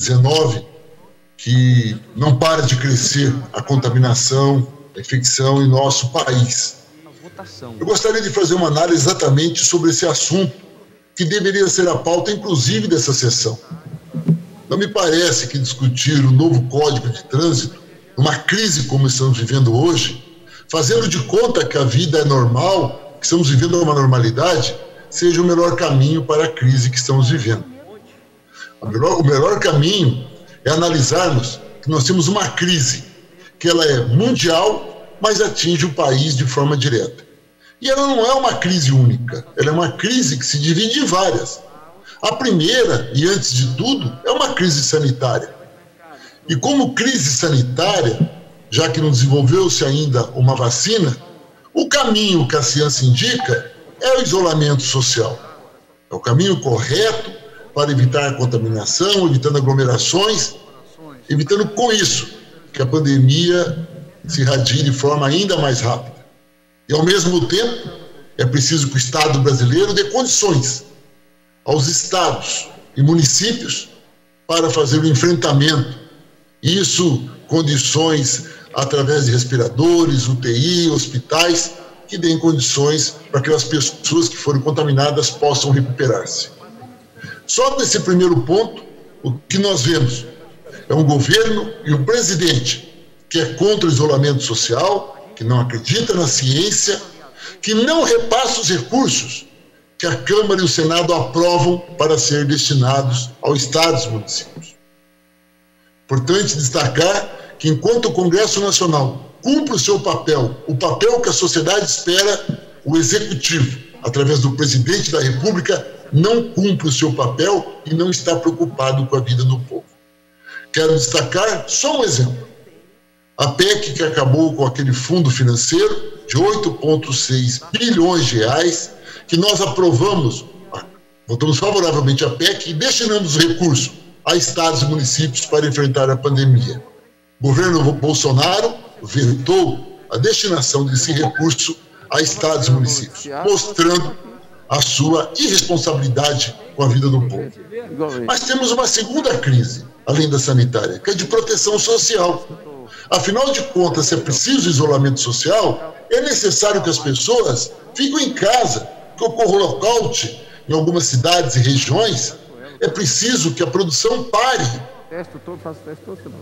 Covid-19, que não para de crescer a contaminação, a infecção em nosso país. Eu gostaria de fazer uma análise exatamente sobre esse assunto, que deveria ser a pauta, inclusive, dessa sessão. Não me parece que discutir o novo Código de Trânsito, numa crise como estamos vivendo hoje, fazendo de conta que a vida é normal, que estamos vivendo uma normalidade, seja o melhor caminho para a crise que estamos vivendo. O melhor caminho é analisarmos que nós temos uma crise, que ela é mundial, mas atinge o país de forma direta. E ela não é uma crise única, ela é uma crise que se divide em várias. A primeira, e antes de tudo, é uma crise sanitária. E como crise sanitária, já que não desenvolveu-se ainda uma vacina, o caminho que a ciência indica é o isolamento social. É o caminho correto para evitar a contaminação, evitando aglomerações, evitando com isso que a pandemia se irradie de forma ainda mais rápida. E, ao mesmo tempo, é preciso que o Estado brasileiro dê condições aos estados e municípios para fazer o enfrentamento. Isso, condições através de respiradores, UTI, hospitais, que deem condições para que as pessoas que foram contaminadas possam recuperar-se. Só nesse primeiro ponto, o que nós vemos é um governo e um presidente que é contra o isolamento social, que não acredita na ciência, que não repassa os recursos que a Câmara e o Senado aprovam para ser destinados aos estados e municípios. Importante destacar que, enquanto o Congresso Nacional cumpre o seu papel, o papel que a sociedade espera, o Executivo, através do Presidente da República, não cumpre o seu papel e não está preocupado com a vida do povo. Quero destacar só um exemplo. A PEC que acabou com aquele fundo financeiro de 8,6 bilhões de reais, que nós aprovamos, votamos favoravelmente a PEC e destinamos o recurso a estados e municípios para enfrentar a pandemia. O governo Bolsonaro vetou a destinação desse recurso a estados e municípios, mostrando a sua irresponsabilidade com a vida do povo. Mas temos uma segunda crise, além da sanitária, que é de proteção social. Afinal de contas, se é preciso isolamento social, é necessário que as pessoas fiquem em casa, que ocorra o lockout em algumas cidades e regiões. É preciso que a produção pare.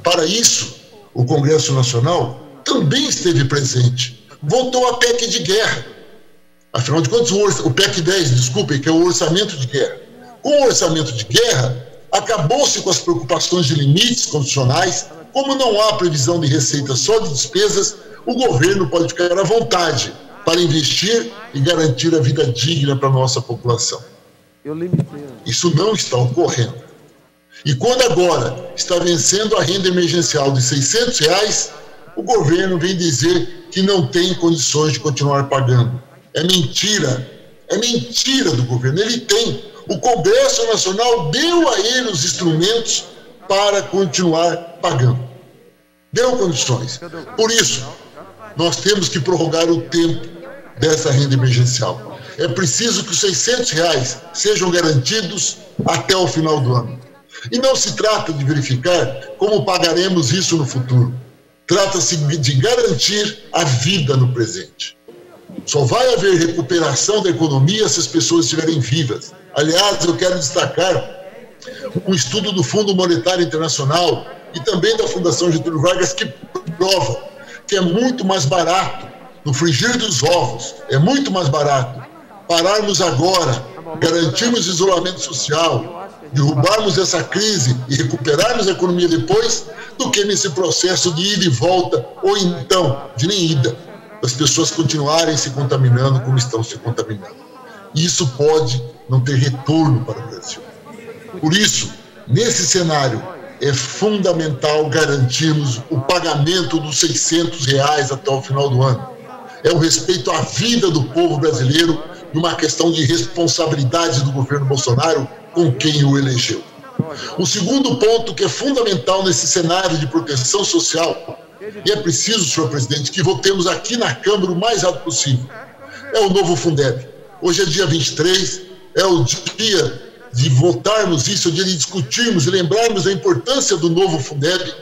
Para isso, o Congresso Nacional também esteve presente. Votou a PEC de guerra. Afinal de contas, o PEC 10, desculpem, que é o orçamento de guerra. Com o orçamento de guerra, acabou-se com as preocupações de limites constitucionais. Como não há previsão de receita, só de despesas, o governo pode ficar à vontade para investir e garantir a vida digna para a nossa população. Isso não está ocorrendo. E quando agora está vencendo a renda emergencial de R$600, o governo vem dizer que não tem condições de continuar pagando. É mentira do governo. Ele tem. O Congresso Nacional deu a ele os instrumentos para continuar pagando. Deu condições. Por isso, nós temos que prorrogar o tempo dessa renda emergencial. É preciso que os R$600 sejam garantidos até o final do ano. E não se trata de verificar como pagaremos isso no futuro. Trata-se de garantir a vida no presente. Só vai haver recuperação da economia se as pessoas estiverem vivas. Aliás, eu quero destacar um estudo do Fundo Monetário Internacional e também da Fundação Getúlio Vargas que prova que é muito mais barato, no frigir dos ovos, é muito mais barato pararmos agora, garantirmos isolamento social, derrubarmos essa crise e recuperarmos a economia depois, do que nesse processo de ida e volta, ou então de nem ida, as pessoas continuarem se contaminando como estão se contaminando. Isso pode não ter retorno para o Brasil. Por isso, nesse cenário, é fundamental garantirmos o pagamento dos R$600 até o final do ano. É o respeito à vida do povo brasileiro, numa questão de responsabilidade do governo Bolsonaro com quem o elegeu. O segundo ponto que é fundamental nesse cenário de proteção social, e é preciso, senhor presidente, que votemos aqui na Câmara o mais rápido possível, é o novo Fundeb. Hoje é dia 23, é o dia de votarmos isso, de discutirmos e lembrarmos a importância do novo Fundeb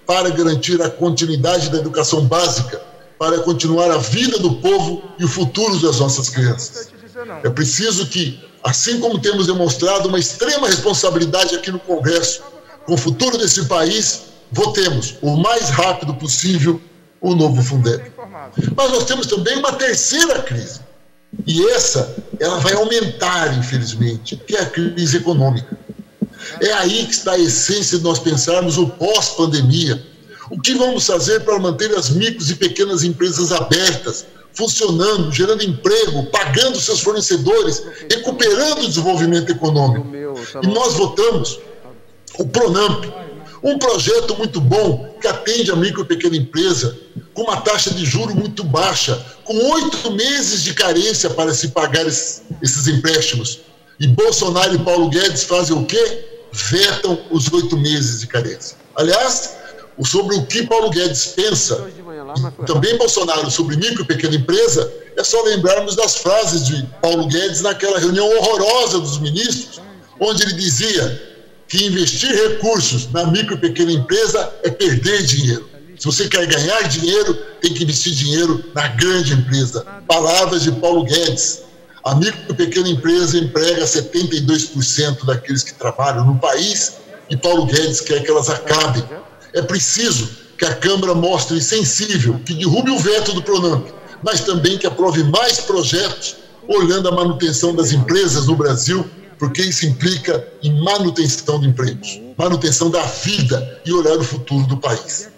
para garantir a continuidade da educação básica, para continuar a vida do povo e o futuro das nossas crianças. É preciso que, assim como temos demonstrado uma extrema responsabilidade aqui no Congresso com o futuro desse país, votemos o mais rápido possível o novo Fundeb. Mas nós temos também uma terceira crise, e ela vai aumentar, infelizmente, que é a crise econômica. É aí que está a essência de nós pensarmos o pós-pandemia. O que vamos fazer para manter as micros e pequenas empresas abertas, funcionando, gerando emprego, pagando seus fornecedores, recuperando o desenvolvimento econômico? E nós votamos o Pronamp, um projeto muito bom que atende a micro e pequena empresa, com uma taxa de juros muito baixa, com 8 meses de carência para se pagar esses empréstimos. E Bolsonaro e Paulo Guedes fazem o quê? Vetam os 8 meses de carência. Aliás, sobre o que Paulo Guedes pensa, e também Bolsonaro, sobre micro e pequena empresa, é só lembrarmos das frases de Paulo Guedes naquela reunião horrorosa dos ministros, onde ele dizia que investir recursos na micro e pequena empresa é perder dinheiro. Se você quer ganhar dinheiro, tem que investir dinheiro na grande empresa. Palavras de Paulo Guedes. A micro e pequena empresa emprega 72% daqueles que trabalham no país e Paulo Guedes quer que elas acabem. É preciso que a Câmara mostre sensível, que derrube o veto do Pronamp, mas também que aprove mais projetos olhando a manutenção das empresas no Brasil, porque isso implica em manutenção de empregos, manutenção da vida e olhar o futuro do país.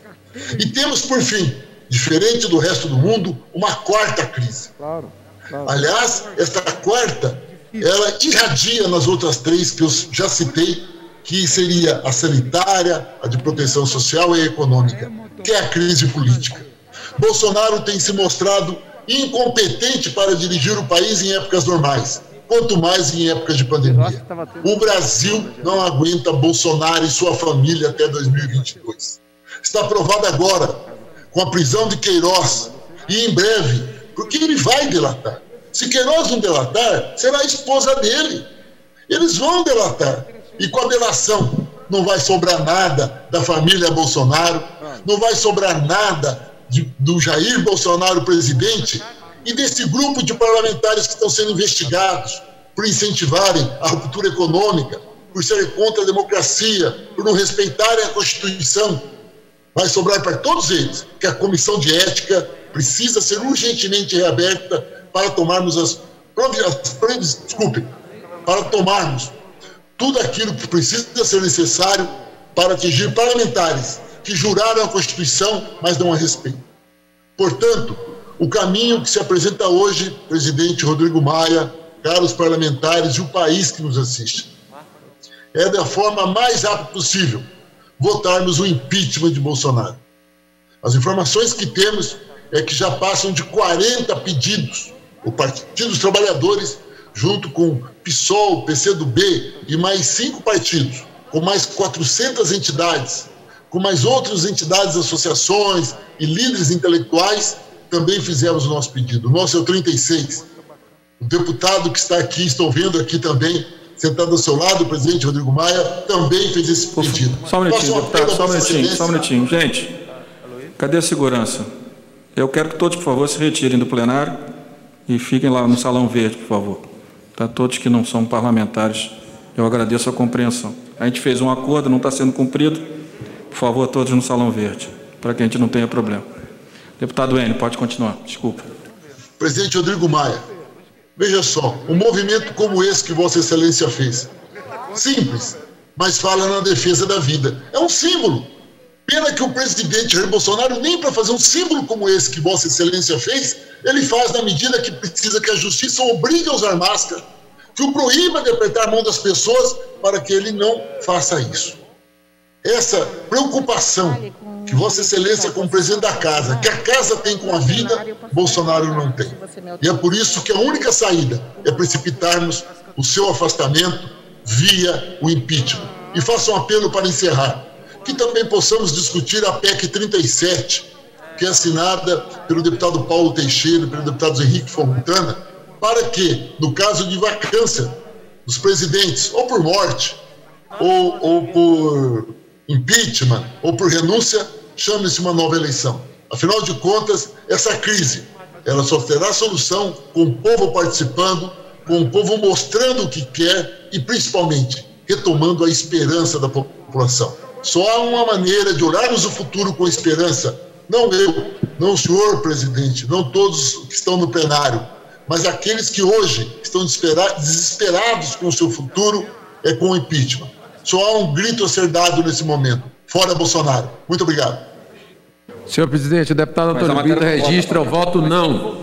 E temos, por fim, diferente do resto do mundo, uma quarta crise. Aliás, esta quarta, ela irradia nas outras três que eu já citei, que seria a sanitária, a de proteção social e a econômica, que é a crise política. Bolsonaro tem se mostrado incompetente para dirigir o país em épocas normais, quanto mais em épocas de pandemia. O Brasil não aguenta Bolsonaro e sua família até 2022. Está provado agora, com a prisão de Queiroz, e em breve, porque ele vai delatar. Se Queiroz não delatar, será a esposa dele. Eles vão delatar. E com a delação, não vai sobrar nada da família Bolsonaro, não vai sobrar nada do Jair Bolsonaro presidente e desse grupo de parlamentares que estão sendo investigados por incentivarem a ruptura econômica, por serem contra a democracia, por não respeitarem a Constituição. Vai sobrar para todos eles que a Comissão de Ética precisa ser urgentemente reaberta para tomarmos para tomarmos tudo aquilo que precisa ser necessário para atingir parlamentares que juraram a Constituição, mas não a respeitam. Portanto, o caminho que se apresenta hoje, presidente Rodrigo Maia, caros parlamentares e o país que nos assiste, é da forma mais rápida possível votarmos o impeachment de Bolsonaro. As informações que temos é que já passam de 40 pedidos. O Partido dos Trabalhadores, junto com PSOL, PCdoB e mais 5 partidos, com mais 400 entidades, com mais outras entidades, associações e líderes intelectuais, também fizemos o nosso pedido. O nosso é o 36. O deputado que está aqui, estou vendo aqui também, sentado ao seu lado, o presidente Rodrigo Maia, também fez esse pedido. Só um minutinho, deputado, só um minutinho. Gente, cadê a segurança? Eu quero que todos, por favor, se retirem do plenário e fiquem lá no Salão Verde, por favor. Tá, todos que não são parlamentares, eu agradeço a compreensão. A gente fez um acordo, não está sendo cumprido. Por favor, todos no Salão Verde, para que a gente não tenha problema. Deputado Enio, pode continuar, desculpa. Presidente Rodrigo Maia, veja só, um movimento como esse que Vossa Excelência fez, simples, mas fala na defesa da vida. É um símbolo. Pena que o presidente Jair Bolsonaro, nem para fazer um símbolo como esse que Vossa Excelência fez, ele faz na medida que precisa que a justiça obrigue a usar máscara, que o proíba de apertar a mão das pessoas para que ele não faça isso. Essa preocupação que Vossa Excelência, como presidente da casa, que a casa tem com a vida, Bolsonaro não tem. E é por isso que a única saída é precipitarmos o seu afastamento via o impeachment. E faço um apelo para encerrar, que também possamos discutir a PEC 37, que é assinada pelo deputado Paulo Teixeira e pelo deputado Henrique Fontana, para que, no caso de vacância dos presidentes, ou por morte, ou por impeachment, ou por renúncia, chame-se uma nova eleição. Afinal de contas, essa crise, ela só terá solução com o povo participando, com o povo mostrando o que quer e, principalmente, retomando a esperança da população. Só há uma maneira de olharmos o futuro com esperança. Não eu, não o senhor presidente, não todos que estão no plenário, mas aqueles que hoje estão desesperados com o seu futuro, é com o impeachment. Só há um grito a ser dado nesse momento. Fora Bolsonaro. Muito obrigado. Senhor presidente, o deputado Antônio Brito registra o voto não.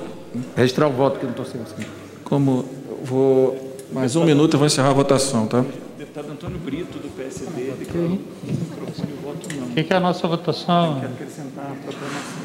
Registrar o voto que eu não estou sendo assim. Como eu vou... Mais um minuto eu vou encerrar a votação, tá? Deputado Antônio Brito, do PSD, declarou o voto não. O que é a nossa votação? Quero acrescentar a proclamação.